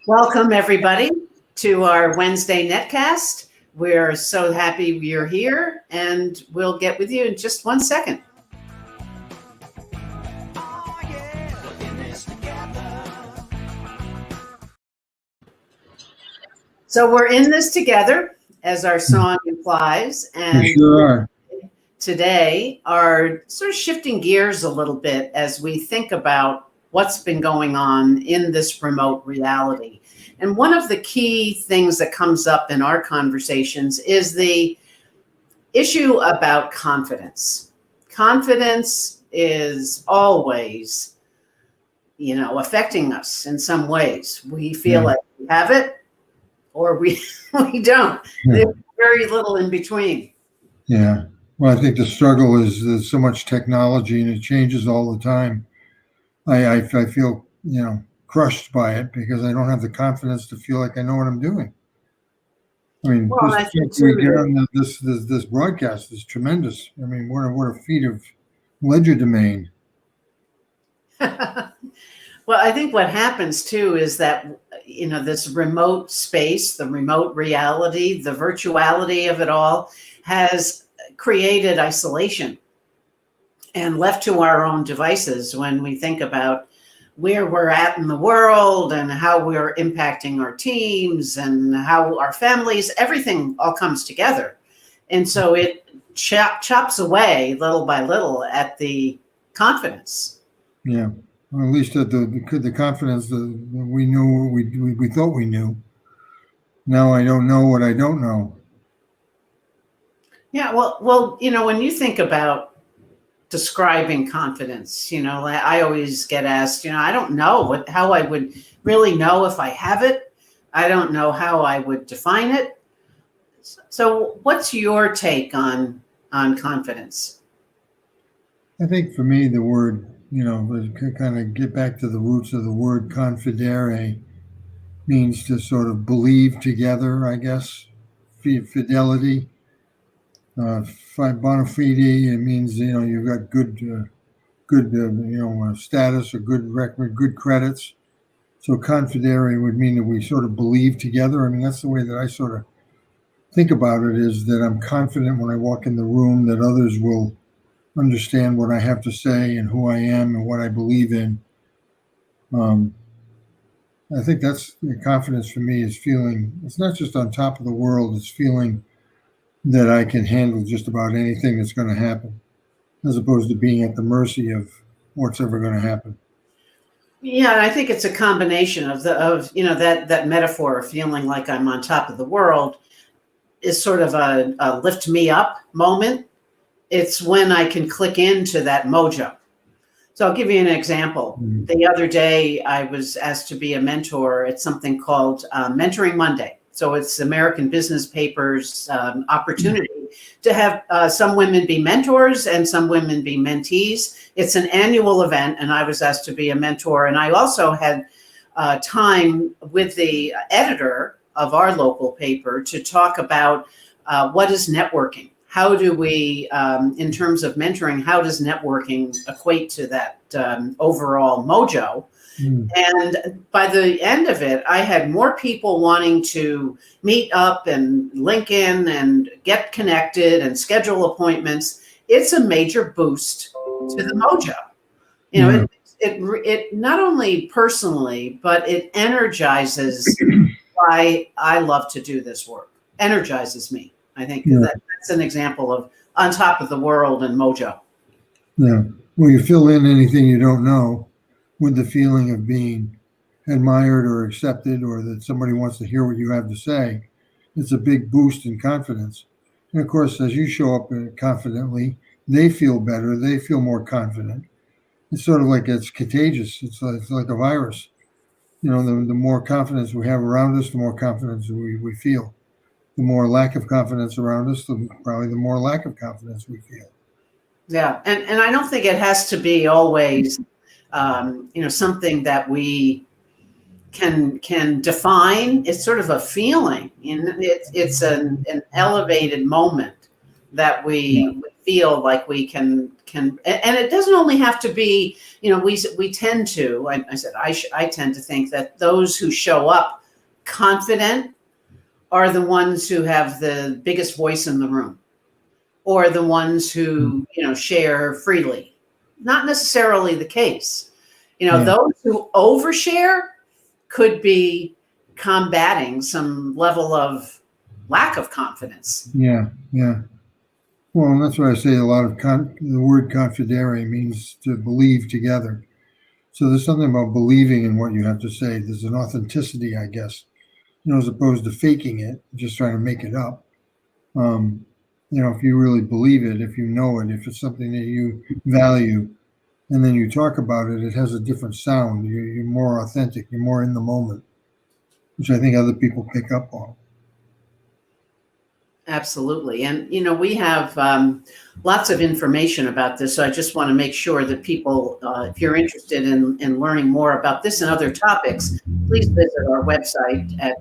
Welcome, everybody, to our Wednesday netcast. We're so happy you're here, and we'll get with you in just 1 second. So we're in this together, as our song implies, and We sure are. today are sort of shifting gears a little bit as we think about what's been going on in this remote reality. And one of the key things that comes up in our conversations is the issue about confidence. Confidence is always, affecting us in some ways. We feel Yeah. like we have it or we don't. Yeah. There's very little in between. Yeah. Well, I think the struggle is there's so much technology and it changes all the time. I feel, crushed by it because I don't have the confidence to feel like I know what I'm doing. I mean, Well, I just think we too get on this broadcast is tremendous. I mean, what a feat of legerdemain. Well, I think what happens too is that, this remote space, the remote reality, the virtuality of it all has created isolation. And left to our own devices, when we think about where we're at in the world and how we're impacting our teams and how our families, everything all comes together. And so it chops away little by little at the confidence. Yeah. Or at least at the confidence that we knew we thought we knew. Now I don't know what I don't know. Yeah, well, when you think about describing confidence, like I always get asked, I don't know how I would really know if I have it. I don't know how I would define it. So what's your take on confidence? I think for me, the word, kind of get back to the roots of the word confidere means to sort of believe together, I guess. Fidelity, bona fide, it means, you've got good status or good record, good credits. So confidere would mean that we sort of believe together. I mean, that's the way that I sort of think about it, is that I'm confident when I walk in the room that others will understand what I have to say and who I am and what I believe in. Um, I think that's the confidence for me, is feeling it's not just on top of the world, it's feeling that I can handle just about anything that's going to happen, as opposed to being at the mercy of what's ever going to happen. Yeah, and I think it's a combination of that metaphor of feeling like I'm on top of the world is sort of a lift me up moment. It's when I can click into that mojo. So I'll give you an example. Mm. The other day, I was asked to be a mentor at something called Mentoring Monday. So it's American Business Paper's opportunity to have some women be mentors and some women be mentees. It's an annual event, and I was asked to be a mentor. And I also had time with the editor of our local paper to talk about what is networking. How do we, in terms of mentoring, how does networking equate to that overall mojo? Mm. And by the end of it, I had more people wanting to meet up and link in and get connected and schedule appointments. It's a major boost to the mojo. Yeah. It not only personally, but it energizes why I love to do this work. Energizes me. I think Yeah. that's an example of on top of the world and mojo. Yeah. Well, you fill in anything you don't know with the feeling of being admired or accepted, or that somebody wants to hear what you have to say. It's a big boost in confidence. And of course, as you show up confidently, they feel better. They feel more confident. It's sort of like it's contagious. It's like a virus. The more confidence we have around us, the more confidence we feel. The more lack of confidence around us, probably the more lack of confidence we feel. Yeah, and I don't think it has to be always, something that we can define. It's sort of a feeling, and it's an elevated moment that we feel like we can, and it doesn't only have to be, we tend to, I tend to think that those who show up confident are the ones who have the biggest voice in the room, or the ones who, share freely. Not necessarily the case. Those who overshare could be combating some level of lack of confidence. Yeah. Well, and that's why I say a lot of the word confidere means to believe together. So there's something about believing in what you have to say. There's an authenticity, I guess, as opposed to faking it, just trying to make it up. If you really believe it, if you know it, if it's something that you value, and then you talk about it, it has a different sound. You're more authentic. You're more in the moment, which I think other people pick up on. Absolutely. And, we have lots of information about this. So I just want to make sure that people, if you're interested in learning more about this and other topics, please visit our website at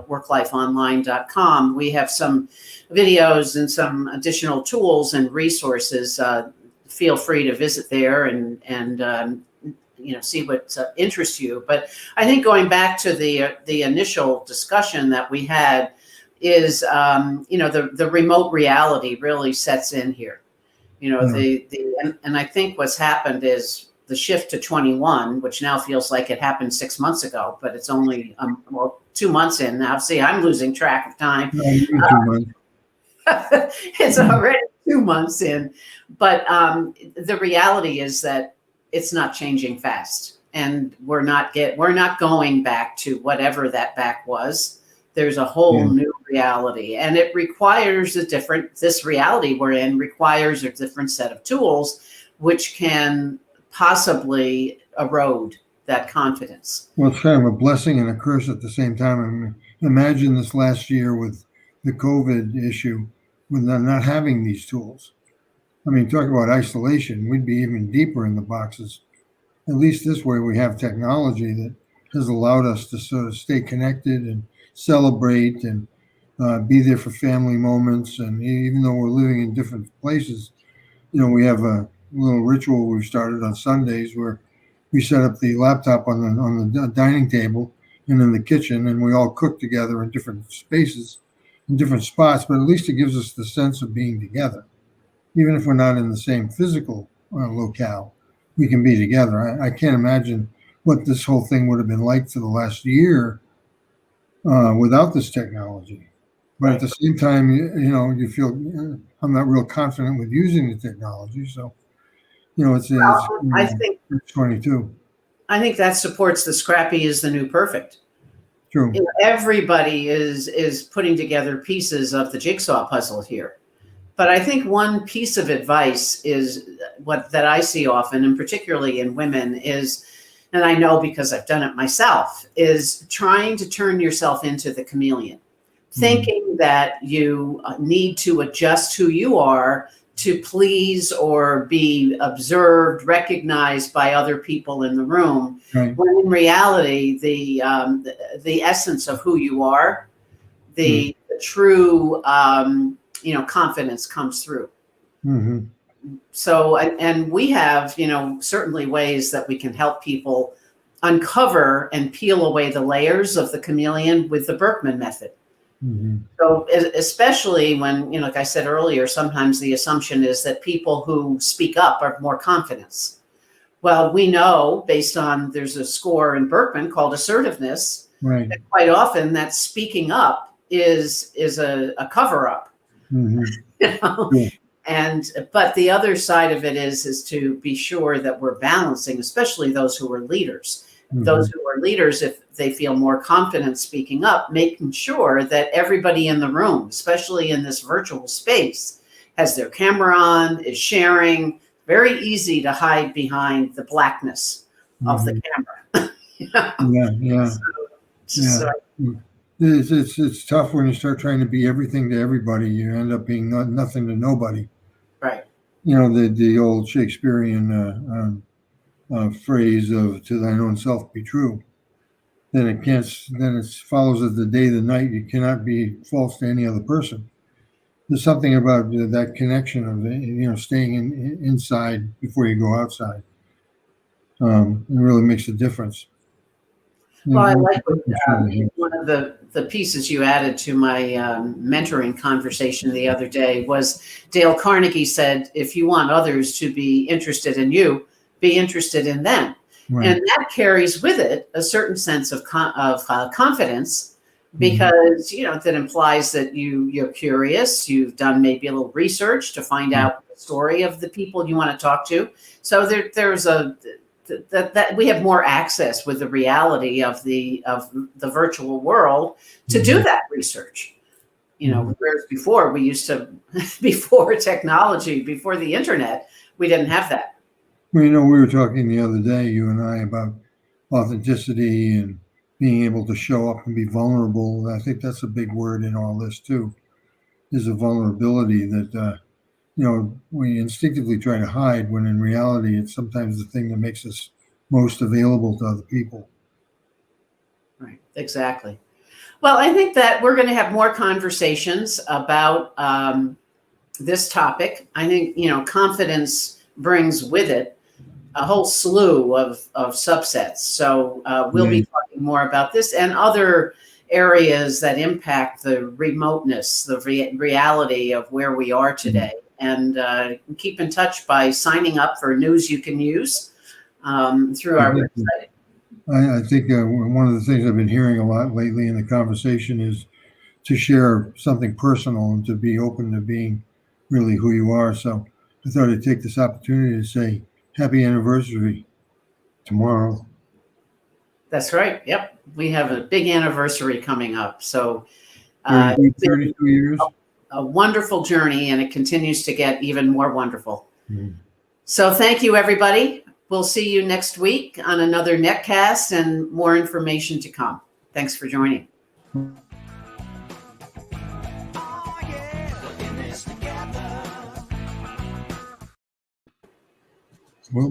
worklifeonline.com. We have some videos and some additional tools and resources. Feel free to visit there and see what interests you. But I think going back to the initial discussion that we had, is the remote reality really sets in here. And I think what's happened is the shift to 21, which now feels like it happened 6 months ago, but it's only 2 months in now. See, I'm losing track of time. It's already 2 months in, but the reality is that it's not changing fast, and we're not going back to whatever that back was. There's a whole new reality, and it requires this reality we're in requires a different set of tools, which can possibly erode that confidence. Well, it's kind of a blessing and a curse at the same time. I mean, imagine this last year with the COVID issue, with not having these tools. I mean, talk about isolation, we'd be even deeper in the boxes. At least this way we have technology that has allowed us to sort of stay connected and celebrate and be there for family moments. And even though we're living in different places, we have a little ritual we've started on Sundays where we set up the laptop on the dining table and in the kitchen, and we all cook together in different spaces, in different spots, but at least it gives us the sense of being together. Even if we're not in the same physical locale, we can be together. I can't imagine what this whole thing would have been like for the last year without this technology. But at the same time, you feel I'm not real confident with using the technology. So, I think it's 22. I think that supports the scrappy is the new perfect. True. Everybody is putting together pieces of the jigsaw puzzle here. But I think one piece of advice is that I see often, and particularly in women, is, and I know because I've done it myself, is trying to turn yourself into the chameleon, thinking that you need to adjust who you are to please or be observed, recognized by other people in the room. Right. When in reality, the essence of who you are, the true confidence comes through. Mm-hmm. So, and we have, certainly ways that we can help people uncover and peel away the layers of the chameleon with the Berkman method. Mm-hmm. So especially when, like I said earlier, sometimes the assumption is that people who speak up are more confident. Well, we know based on, there's a score in Berkman called assertiveness, Right. that quite often that speaking up is a cover up. Mm-hmm. Yeah. But the other side of it is to be sure that we're balancing, especially those who are leaders. Mm-hmm. Those who are leaders, if they feel more confident speaking up, making sure that everybody in the room, especially in this virtual space, has their camera on, is sharing. Very easy to hide behind the blackness of the camera. Yeah. So, It's tough when you start trying to be everything to everybody. You end up being nothing to nobody. Right. The old Shakespearean phrase of "to thine own self be true." Then it follows as the day, the night. You cannot be false to any other person. there's something about that connection of staying inside before you go outside. It really makes a difference. Well, I And like one of the pieces you added to my mentoring conversation the other day was Dale Carnegie said, if you want others to be interested in you, be interested in them. right. And that carries with it a certain sense of confidence because, that implies that you're curious, you've done maybe a little research to find out the story of the people you want to talk to. So there's that we have more access with the reality of the virtual world to do that research. Whereas before we used to, before technology, before the internet, we didn't have that. Well, we were talking the other day, you and I, about authenticity and being able to show up and be vulnerable. I think that's a big word in all this too, is a vulnerability that we instinctively try to hide, when in reality it's sometimes the thing that makes us most available to other people. Right, exactly. Well, I think that we're going to have more conversations about this topic. I think, confidence brings with it a whole slew of subsets. So we'll be talking more about this and other areas that impact the remoteness, the reality of where we are today. And keep in touch by signing up for news you can use through our website. I think one of the things I've been hearing a lot lately in the conversation is to share something personal and to be open to being really who you are. So I thought I'd take this opportunity to say happy anniversary tomorrow. That's right. Yep. We have a big anniversary coming up. So 32 years. A wonderful journey, and it continues to get even more wonderful. So thank you, everybody. We'll see you next week on another Netcast and more information to come. Thanks for joining. Well,